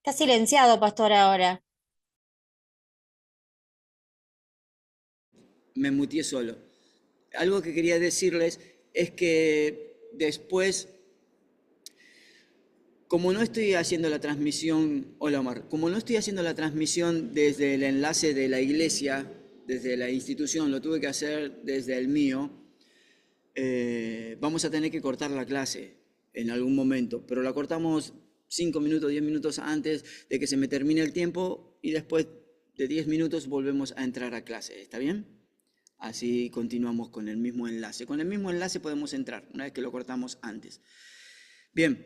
Está silenciado, pastor, ahora. Me muteé solo. Algo que quería decirles es que después, como no estoy haciendo la transmisión, hola Omar, como no estoy haciendo la transmisión desde el enlace de la iglesia, desde la institución, lo tuve que hacer desde el mío, vamos a tener que cortar la clase en algún momento, pero la cortamos 5 minutos, 10 minutos antes de que se me termine el tiempo y después de 10 minutos volvemos a entrar a clase. ¿Está bien? Así continuamos con el mismo enlace. Con el mismo enlace podemos entrar una vez que lo cortamos antes. Bien,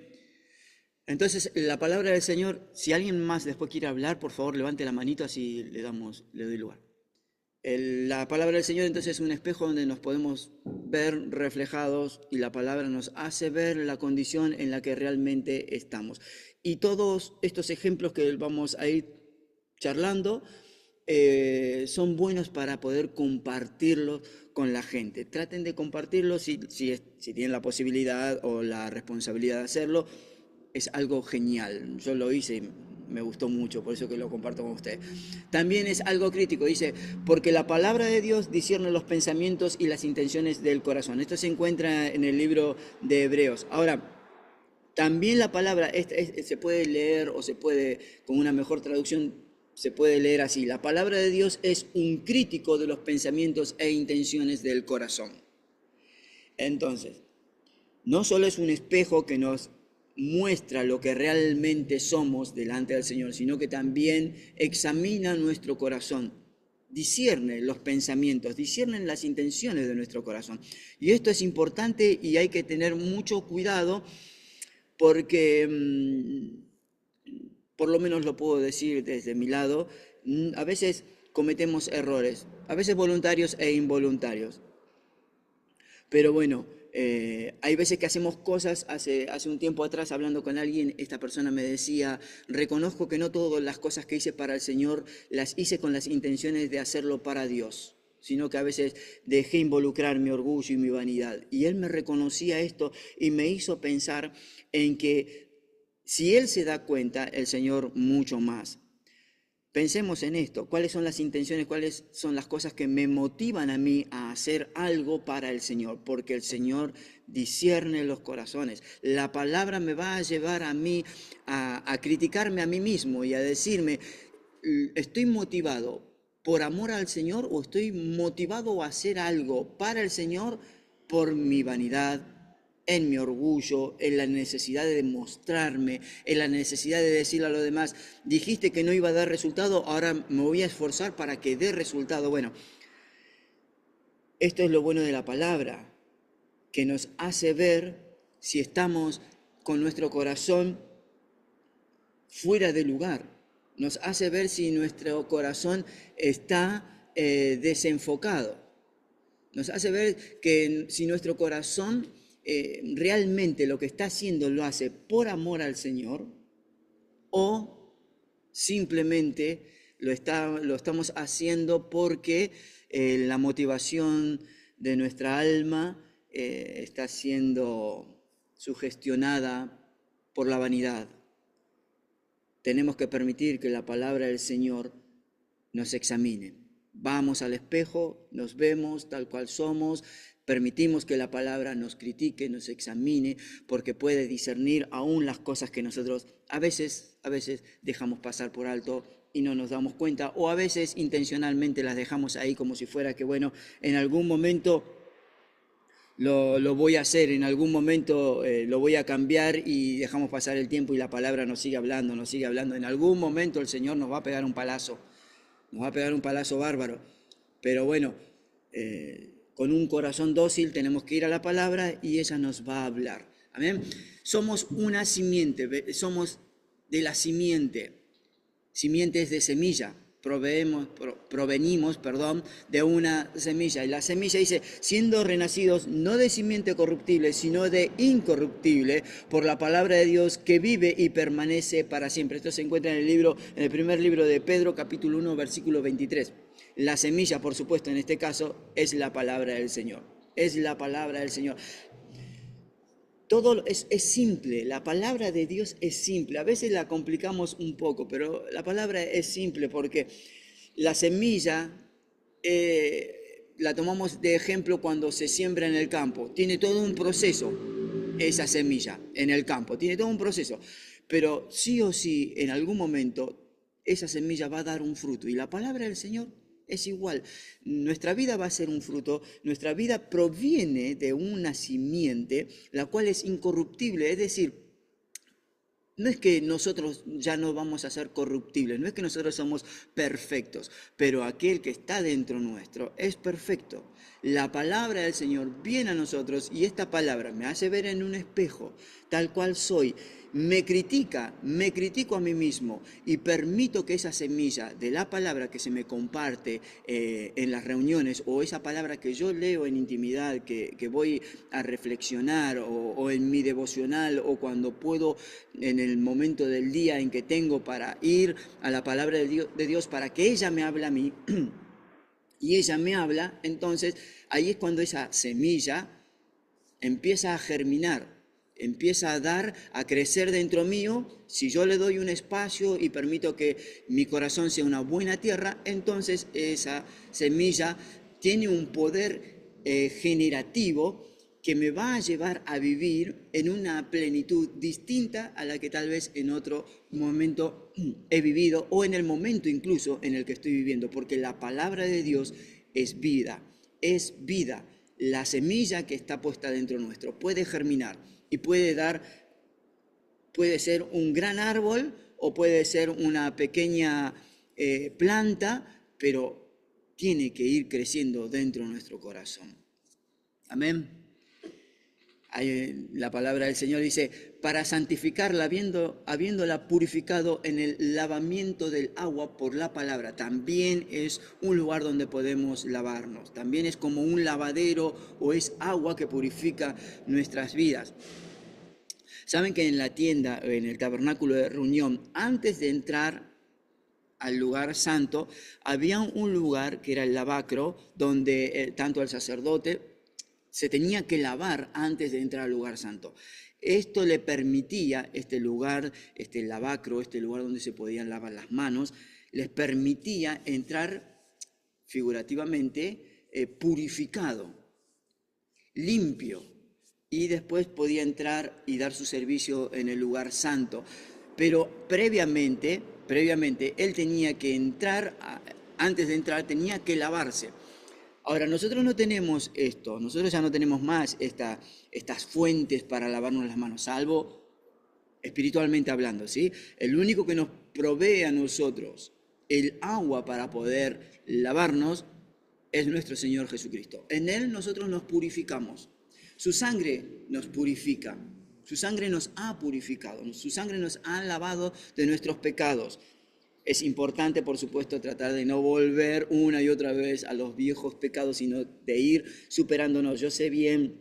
entonces la palabra del Señor, si alguien más después quiere hablar, por favor levante la manito así le doy lugar. La palabra del Señor entonces es un espejo donde nos podemos ver reflejados y la palabra nos hace ver la condición en la que realmente estamos. Y todos estos ejemplos que vamos a ir charlando son buenos para poder compartirlos con la gente. Traten de compartirlo si tienen la posibilidad o la responsabilidad de hacerlo. Es algo genial. Yo lo hice y me gustó mucho, por eso que lo comparto con ustedes. También es algo crítico, dice, porque la palabra de Dios discierne los pensamientos y las intenciones del corazón. Esto se encuentra en el libro de Hebreos. Ahora, también la palabra se puede leer o se puede, con una mejor traducción, se puede leer así. La palabra de Dios es un crítico de los pensamientos e intenciones del corazón. Entonces, no solo es un espejo que nos muestra lo que realmente somos delante del Señor, sino que también examina nuestro corazón, discierne los pensamientos, discierne las intenciones de nuestro corazón. Y esto es importante y hay que tener mucho cuidado porque, por lo menos lo puedo decir desde mi lado, a veces cometemos errores, a veces voluntarios e involuntarios. Pero bueno, hay veces que hacemos cosas, hace un tiempo atrás hablando con alguien, esta persona me decía, reconozco que no todas las cosas que hice para el Señor las hice con las intenciones de hacerlo para Dios, sino que a veces dejé involucrar mi orgullo y mi vanidad. Y él me reconocía esto y me hizo pensar en que si él se da cuenta, el Señor mucho más. Pensemos en esto, cuáles son las intenciones, cuáles son las cosas que me motivan a mí a hacer algo para el Señor, porque el Señor discierne los corazones. La palabra me va a llevar a mí a criticarme a mí mismo y a decirme, ¿estoy motivado por amor al Señor o estoy motivado a hacer algo para el Señor por mi vanidad, en mi orgullo, en la necesidad de demostrarme, en la necesidad de decirle a los demás, dijiste que no iba a dar resultado, ahora me voy a esforzar para que dé resultado? Bueno, esto es lo bueno de la palabra, que nos hace ver si estamos con nuestro corazón fuera de lugar. Nos hace ver si nuestro corazón está desenfocado. Nos hace ver que si nuestro corazón realmente lo que está haciendo lo hace por amor al Señor o simplemente lo estamos haciendo porque la motivación de nuestra alma está siendo sugestionada por la vanidad. Tenemos que permitir que la palabra del Señor nos examine. Vamos al espejo, nos vemos tal cual somos, permitimos que la palabra nos critique, nos examine, porque puede discernir aún las cosas que nosotros a veces dejamos pasar por alto y no nos damos cuenta, o a veces intencionalmente las dejamos ahí como si fuera que, bueno, en algún momento lo voy a hacer, en algún momento lo voy a cambiar y dejamos pasar el tiempo y la palabra nos sigue hablando, nos sigue hablando. En algún momento el Señor nos va a pegar un palazo, nos va a pegar un palazo bárbaro. Pero bueno, con un corazón dócil tenemos que ir a la palabra y ella nos va a hablar. Amén. Somos una simiente, somos de la simiente. Simiente es de semilla. Provenimos, de una semilla. Y la semilla dice, siendo renacidos no de simiente corruptible, sino de incorruptible, por la palabra de Dios que vive y permanece para siempre. Esto se encuentra en el primer libro de Pedro, capítulo 1, versículo 23. La semilla, por supuesto, en este caso, es la palabra del Señor. Es la palabra del Señor. Todo es simple, la palabra de Dios es simple. A veces la complicamos un poco, pero la palabra es simple porque la semilla la tomamos de ejemplo cuando se siembra en el campo. Tiene todo un proceso esa semilla en el campo, tiene todo un proceso. Pero sí o sí, en algún momento, esa semilla va a dar un fruto. Y la palabra del Señor es igual. Nuestra vida va a ser un fruto, nuestra vida proviene de una simiente, la cual es incorruptible, es decir, no es que nosotros ya no vamos a ser corruptibles, no es que nosotros somos perfectos, pero aquel que está dentro nuestro es perfecto. La palabra del Señor viene a nosotros y esta palabra me hace ver en un espejo tal cual soy. Me critico a mí mismo y permito que esa semilla de la palabra que se me comparte en las reuniones o esa palabra que yo leo en intimidad, que voy a reflexionar o en mi devocional o cuando puedo en el momento del día en que tengo para ir a la palabra de Dios para que ella me hable a mí y ella me habla, entonces ahí es cuando esa semilla empieza a germinar, empieza a dar, a crecer dentro mío. Si yo le doy un espacio y permito que mi corazón sea una buena tierra, entonces esa semilla tiene un poder generativo que me va a llevar a vivir en una plenitud distinta a la que tal vez en otro momento he vivido o en el momento incluso en el que estoy viviendo, porque la palabra de Dios es vida, es vida. La semilla que está puesta dentro nuestro puede germinar y puede dar, puede ser un gran árbol o puede ser una pequeña planta, pero tiene que ir creciendo dentro de nuestro corazón. Amén. La palabra del Señor dice, para santificarla, habiéndola purificado en el lavamiento del agua por la palabra. También es un lugar donde podemos lavarnos. También es como un lavadero o es agua que purifica nuestras vidas. Saben que en la tienda, en el tabernáculo de reunión, antes de entrar al lugar santo, había un lugar que era el lavacro, donde tanto el sacerdote se tenía que lavar antes de entrar al lugar santo. Esto le permitía, este lugar, este lavacro, este lugar donde se podían lavar las manos, les permitía entrar figurativamente purificado, limpio, y después podía entrar y dar su servicio en el lugar santo. Pero previamente él tenía que entrar, antes de entrar tenía que lavarse. Ahora, nosotros no tenemos esto, nosotros ya no tenemos más estas fuentes para lavarnos las manos, salvo espiritualmente hablando, ¿sí? El único que nos provee a nosotros el agua para poder lavarnos es nuestro Señor Jesucristo. En Él nosotros nos purificamos. Su sangre nos purifica. Su sangre nos ha purificado. Su sangre nos ha lavado de nuestros pecados. Es importante, por supuesto, tratar de no volver una y otra vez a los viejos pecados, sino de ir superándonos. Yo sé bien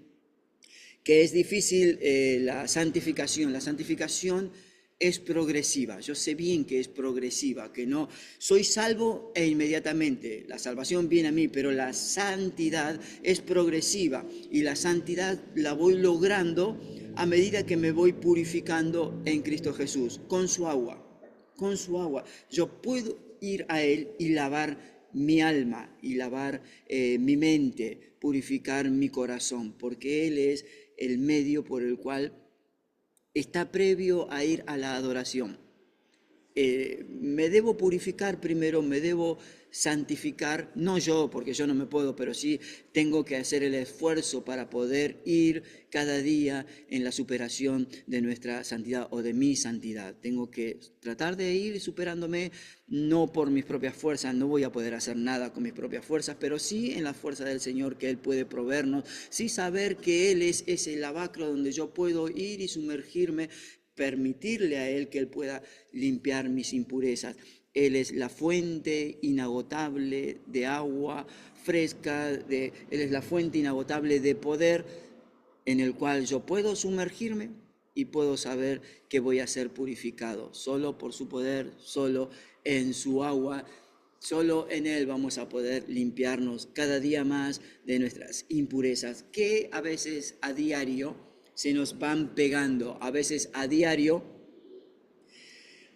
que es difícil la santificación. La santificación es progresiva. Yo sé bien que es progresiva, que no soy salvo e inmediatamente la salvación viene a mí, pero la santidad es progresiva y la santidad la voy logrando a medida que me voy purificando en Cristo Jesús, con su agua. Con su agua. Yo puedo ir a Él y lavar mi alma y lavar mi mente, purificar mi corazón, porque Él es el medio por el cual está previo a ir a la adoración. Me debo purificar primero, me debo santificar, no yo, porque yo no me puedo, pero sí tengo que hacer el esfuerzo para poder ir cada día en la superación de nuestra santidad o de mi santidad. Tengo que tratar de ir superándome, no por mis propias fuerzas, no voy a poder hacer nada con mis propias fuerzas, pero sí en la fuerza del Señor que Él puede proveernos, sí saber que Él es ese lavacro donde yo puedo ir y sumergirme, permitirle a Él que Él pueda limpiar mis impurezas. Él es la fuente inagotable de agua fresca, Él es la fuente inagotable de poder en el cual yo puedo sumergirme y puedo saber que voy a ser purificado. Solo por su poder, solo en su agua, solo en Él vamos a poder limpiarnos cada día más de nuestras impurezas, que a veces a diario se nos van pegando, a veces a diario,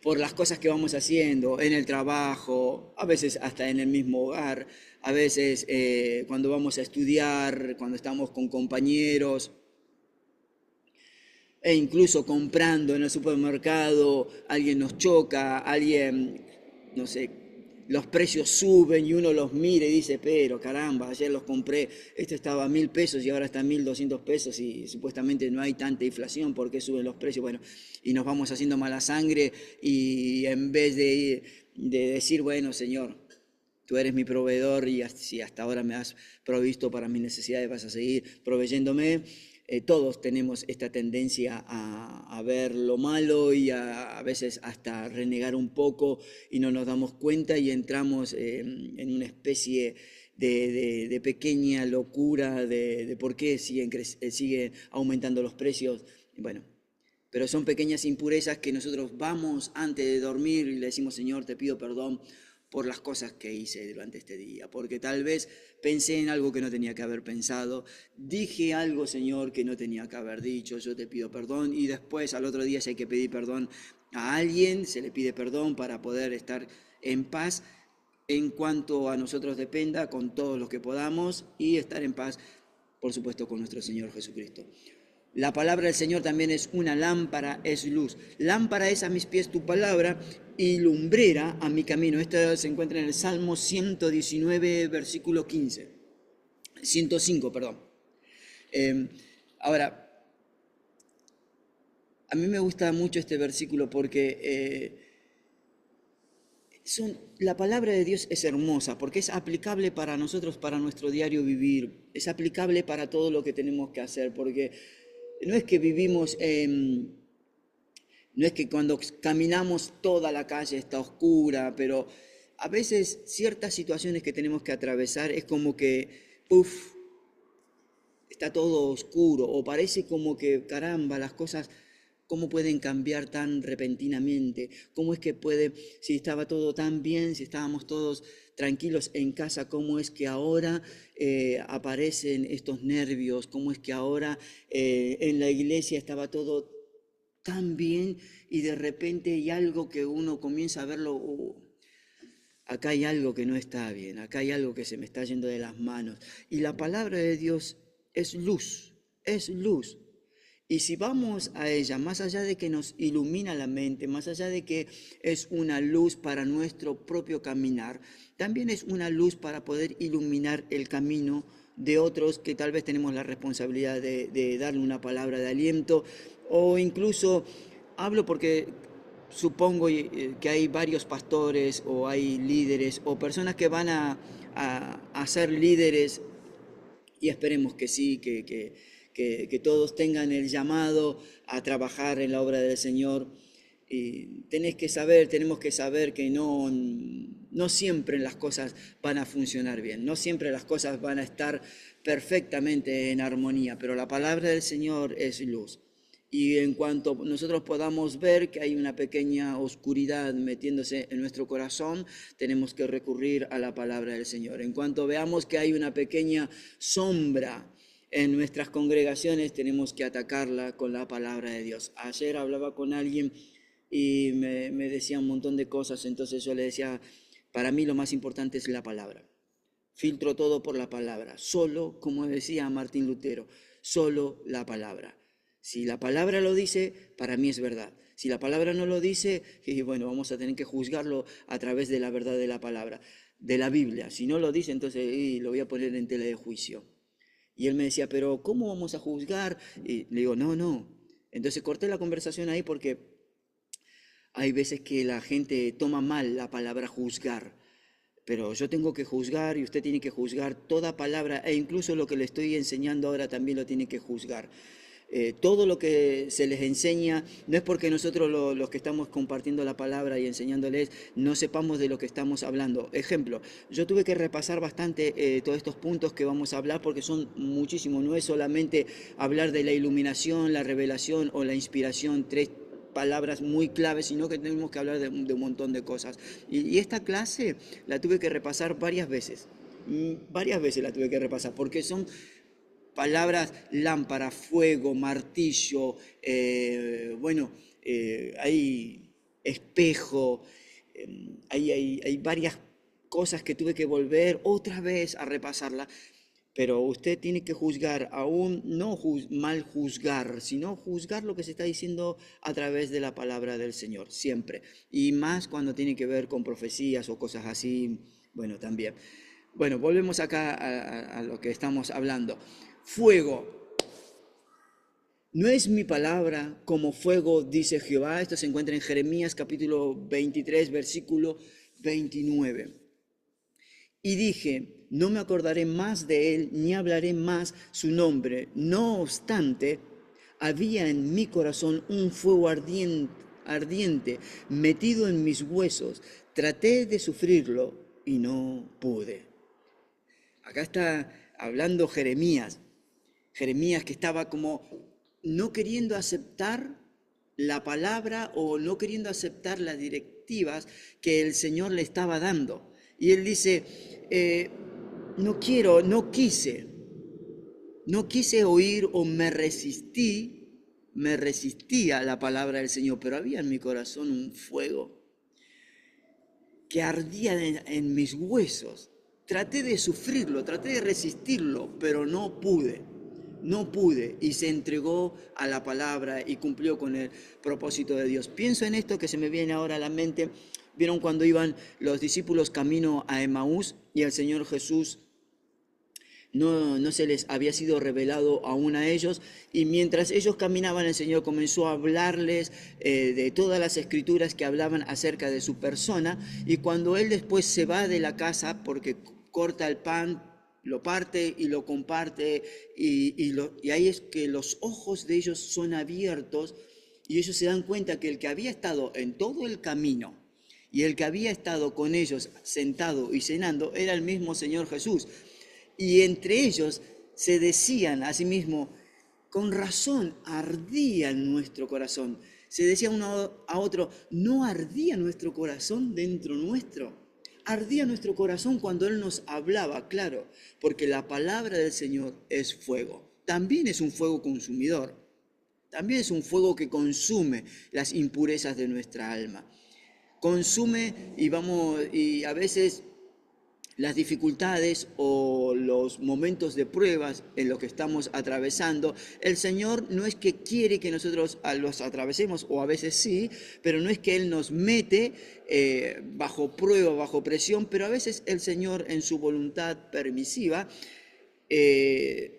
por las cosas que vamos haciendo en el trabajo, a veces hasta en el mismo hogar, a veces cuando vamos a estudiar, cuando estamos con compañeros, e incluso comprando en el supermercado, alguien nos choca, alguien, no sé, los precios suben y uno los mira y dice, pero caramba, ayer los compré, este estaba a 1.000 pesos y ahora está a 1.200 pesos y supuestamente no hay tanta inflación, ¿por qué suben los precios? Bueno, y nos vamos haciendo mala sangre y en vez de decir, bueno, Señor, tú eres mi proveedor y si hasta ahora me has provisto para mis necesidades, vas a seguir proveyéndome. Todos tenemos esta tendencia a ver lo malo y a veces hasta renegar un poco y no nos damos cuenta y entramos en una especie de pequeña locura de por qué siguen aumentando los precios. Bueno, pero son pequeñas impurezas que nosotros vamos antes de dormir y le decimos, Señor, te pido perdón por las cosas que hice durante este día, porque tal vez pensé en algo que no tenía que haber pensado, dije algo, Señor, que no tenía que haber dicho, yo te pido perdón, y después al otro día si hay que pedir perdón a alguien, se le pide perdón para poder estar en paz en cuanto a nosotros dependa, con todos los que podamos, y estar en paz, por supuesto, con nuestro Señor Jesucristo. La palabra del Señor también es una lámpara, es luz. Lámpara es a mis pies tu palabra y lumbrera a mi camino. Esto se encuentra en el Salmo 119, versículo 15. 105, perdón. Ahora, a mí me gusta mucho este versículo porque la palabra de Dios es hermosa, porque es aplicable para nosotros, para nuestro diario vivir. Es aplicable para todo lo que tenemos que hacer, porque no es que vivimos no es que cuando caminamos toda la calle está oscura, pero a veces ciertas situaciones que tenemos que atravesar es como que, está todo oscuro, o parece como que, caramba, las cosas, ¿cómo pueden cambiar tan repentinamente? ¿Cómo es que puede, si estaba todo tan bien, si estábamos todos tranquilos en casa, cómo es que ahora aparecen estos nervios? ¿Cómo es que ahora en la iglesia estaba todo tan bien y de repente hay algo que uno comienza a verlo, acá hay algo que no está bien, acá hay algo que se me está yendo de las manos? Y la palabra de Dios es luz, es luz. Y si vamos a ella, más allá de que nos ilumina la mente, más allá de que es una luz para nuestro propio caminar, también es una luz para poder iluminar el camino de otros que tal vez tenemos la responsabilidad de darle una palabra de aliento, o incluso hablo porque supongo que hay varios pastores o hay líderes o personas que van a ser líderes, y esperemos que sí, que todos tengan el llamado a trabajar en la obra del Señor. Y tenemos que saber que no siempre las cosas van a funcionar bien, no siempre las cosas van a estar perfectamente en armonía, pero la palabra del Señor es luz. Y en cuanto nosotros podamos ver que hay una pequeña oscuridad metiéndose en nuestro corazón, tenemos que recurrir a la palabra del Señor. En cuanto veamos que hay una pequeña sombra en nuestras congregaciones, tenemos que atacarla con la palabra de Dios. Ayer hablaba con alguien y me decía un montón de cosas, entonces yo le decía, para mí lo más importante es la palabra. Filtro todo por la palabra, solo, como decía Martín Lutero, solo la palabra. Si la palabra lo dice, para mí es verdad. Si la palabra no lo dice, bueno, vamos a tener que juzgarlo a través de la verdad de la palabra, de la Biblia. Si no lo dice, entonces lo voy a poner en tela de juicio. Y él me decía, pero ¿cómo vamos a juzgar? Y le digo, no. Entonces corté la conversación ahí porque hay veces que la gente toma mal la palabra juzgar. Pero yo tengo que juzgar y usted tiene que juzgar toda palabra, e incluso lo que le estoy enseñando ahora también lo tiene que juzgar. Todo lo que se les enseña, no es porque nosotros los que estamos compartiendo la palabra y enseñándoles no sepamos de lo que estamos hablando. Ejemplo, yo tuve que repasar bastante todos estos puntos que vamos a hablar porque son muchísimos, no es solamente hablar de la iluminación, la revelación o la inspiración, tres palabras muy claves, sino que tenemos que hablar de un montón de cosas. Y esta clase la tuve que repasar varias veces la tuve que repasar, porque son palabras lámpara, fuego, martillo, hay espejo, hay varias cosas que tuve que volver otra vez a repasarla, pero usted tiene que juzgar, aún no mal juzgar, sino juzgar lo que se está diciendo a través de la palabra del Señor, siempre. Y más cuando tiene que ver con profecías o cosas así, bueno, también. Bueno, volvemos acá a lo que estamos hablando. Fuego. No es mi palabra como fuego, dice Jehová. Esto se encuentra en Jeremías capítulo 23, versículo 29. Y dije, no me acordaré más de él, ni hablaré más su nombre. No obstante, había en mi corazón un fuego ardiente metido en mis huesos. Traté de sufrirlo y no pude. Acá está hablando Jeremías. Jeremías que estaba como no queriendo aceptar la palabra o no queriendo aceptar las directivas que el Señor le estaba dando. Y él dice, no quise oír o me resistí a la palabra del Señor, pero había en mi corazón un fuego que ardía en mis huesos. Traté de sufrirlo, traté de resistirlo, pero no pude, y se entregó a la palabra y cumplió con el propósito de Dios. Pienso en esto que se me viene ahora a la mente. ¿Vieron cuando iban los discípulos camino a Emaús y el Señor Jesús no se les había sido revelado aún a ellos? Y mientras ellos caminaban, el Señor comenzó a hablarles de todas las escrituras que hablaban acerca de su persona. Y cuando Él después se va de la casa, porque corta el pan, lo parte y lo comparte, y ahí es que los ojos de ellos son abiertos y ellos se dan cuenta que el que había estado en todo el camino y el que había estado con ellos sentado y cenando era el mismo Señor Jesús. Y entre ellos se decían a sí mismos, con razón ardía en nuestro corazón. Se decía uno a otro, ¿no ardía nuestro corazón dentro nuestro? Ardía nuestro corazón cuando Él nos hablaba, claro, porque la palabra del Señor es fuego. También es un fuego consumidor. También es un fuego que consume las impurezas de nuestra alma. Consume y a veces las dificultades o los momentos de pruebas en los que estamos atravesando, el Señor no es que quiere que nosotros los atravesemos, o a veces sí, pero no es que Él nos mete bajo prueba, bajo presión, pero a veces el Señor en su voluntad permisiva, Él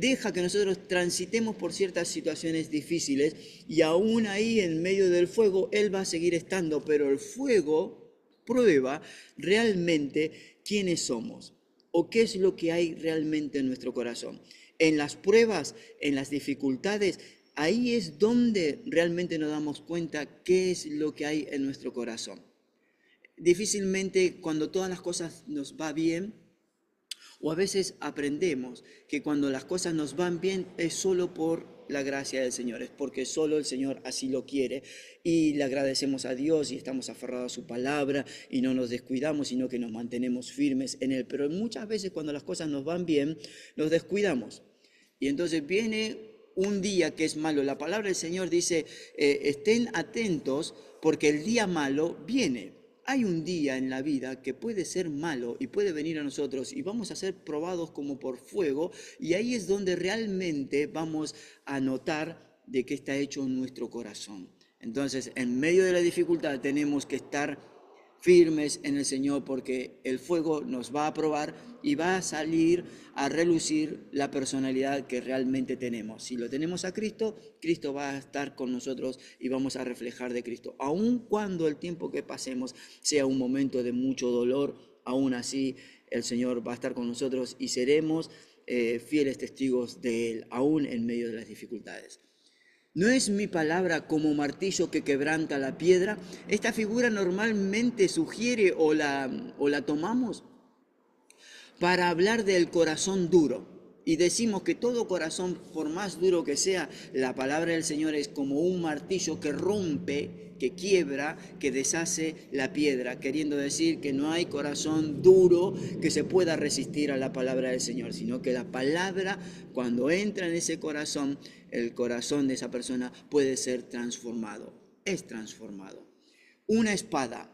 deja que nosotros transitemos por ciertas situaciones difíciles y aún ahí en medio del fuego Él va a seguir estando, pero el fuego prueba realmente quiénes somos o qué es lo que hay realmente en nuestro corazón. En las pruebas, en las dificultades, ahí es donde realmente nos damos cuenta qué es lo que hay en nuestro corazón. Difícilmente cuando todas las cosas nos va bien, o a veces aprendemos que cuando las cosas nos van bien es solo por la gracia del Señor, es porque solo el Señor así lo quiere y le agradecemos a Dios y estamos aferrados a su palabra y no nos descuidamos, sino que nos mantenemos firmes en Él. Pero muchas veces cuando las cosas nos van bien, nos descuidamos. Y entonces viene un día que es malo. La palabra del Señor dice, estén atentos porque el día malo viene. Hay un día en la vida que puede ser malo y puede venir a nosotros y vamos a ser probados como por fuego, y ahí es donde realmente vamos a notar de qué está hecho nuestro corazón. Entonces, en medio de la dificultad tenemos que estar firmes en el Señor, porque el fuego nos va a probar y va a salir a relucir la personalidad que realmente tenemos. Si lo tenemos a Cristo, Cristo va a estar con nosotros y vamos a reflejar de Cristo. Aun cuando el tiempo que pasemos sea un momento de mucho dolor, aún así el Señor va a estar con nosotros y seremos fieles testigos de Él, aún en medio de las dificultades. ¿No es mi palabra como martillo que quebranta la piedra? Esta figura normalmente sugiere o la tomamos para hablar del corazón duro. y decimos que todo corazón, por más duro que sea, la palabra del Señor es como un martillo que rompe, que quiebra, que deshace la piedra, queriendo decir que no hay corazón duro que se pueda resistir a la palabra del Señor, sino que la palabra, cuando entra en ese corazón, el corazón de esa persona puede ser transformado, es transformado. Una espada.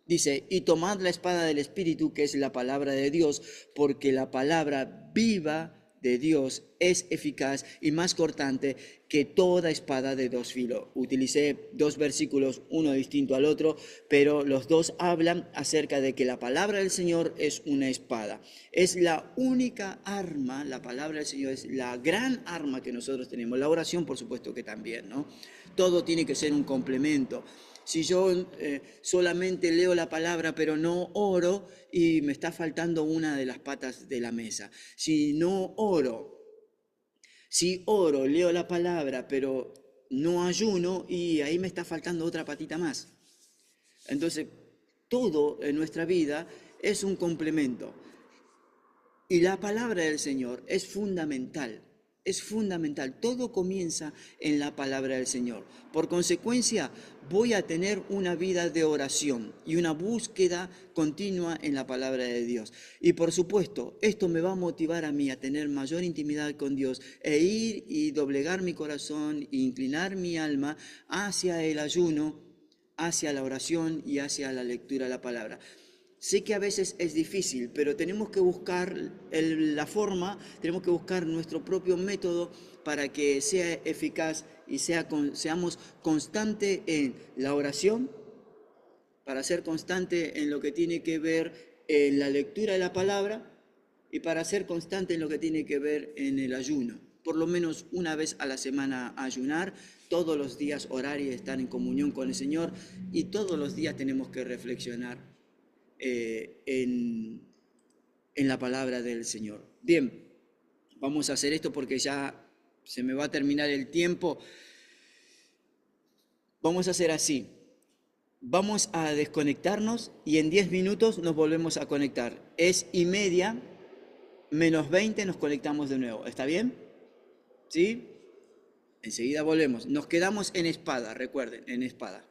Dice, y tomad la espada del Espíritu, que es la palabra de Dios, porque la palabra viva de Dios es eficaz y más cortante que toda espada de dos filos. Utilicé dos versículos, uno distinto al otro, pero los dos hablan acerca de que la palabra del Señor es una espada. Es la única arma, la palabra del Señor es la gran arma que nosotros tenemos. La oración, por supuesto que también, ¿no? Todo tiene que ser un complemento. Si yo solamente leo la palabra pero no oro, y me está faltando una de las patas de la mesa. Si oro, leo la palabra pero no ayuno, y ahí me está faltando otra patita más. Entonces, todo en nuestra vida es un complemento. Y la palabra del Señor es fundamental. Es fundamental, todo comienza en la palabra del Señor. Por consecuencia, voy a tener una vida de oración y una búsqueda continua en la palabra de Dios. Y por supuesto, esto me va a motivar a mí a tener mayor intimidad con Dios e ir y doblegar mi corazón e inclinar mi alma hacia el ayuno, hacia la oración y hacia la lectura de la palabra. Sé que a veces es difícil, pero tenemos que buscar la forma, tenemos que buscar nuestro propio método para que sea eficaz y seamos constantes en la oración, para ser constante en lo que tiene que ver en la lectura de la palabra y para ser constante en lo que tiene que ver en el ayuno. Por lo menos una vez a la semana ayunar, todos los días orar y estar en comunión con el Señor, y todos los días tenemos que reflexionar en la palabra del Señor. Bien, vamos a hacer esto porque ya se me va a terminar el tiempo. Vamos a hacer así. Vamos a desconectarnos y en 10 minutos nos volvemos a conectar. Es 1:30, menos 20 nos conectamos de nuevo. ¿Está bien? ¿Sí? Enseguida volvemos. Nos quedamos en espada, recuerden, en espada.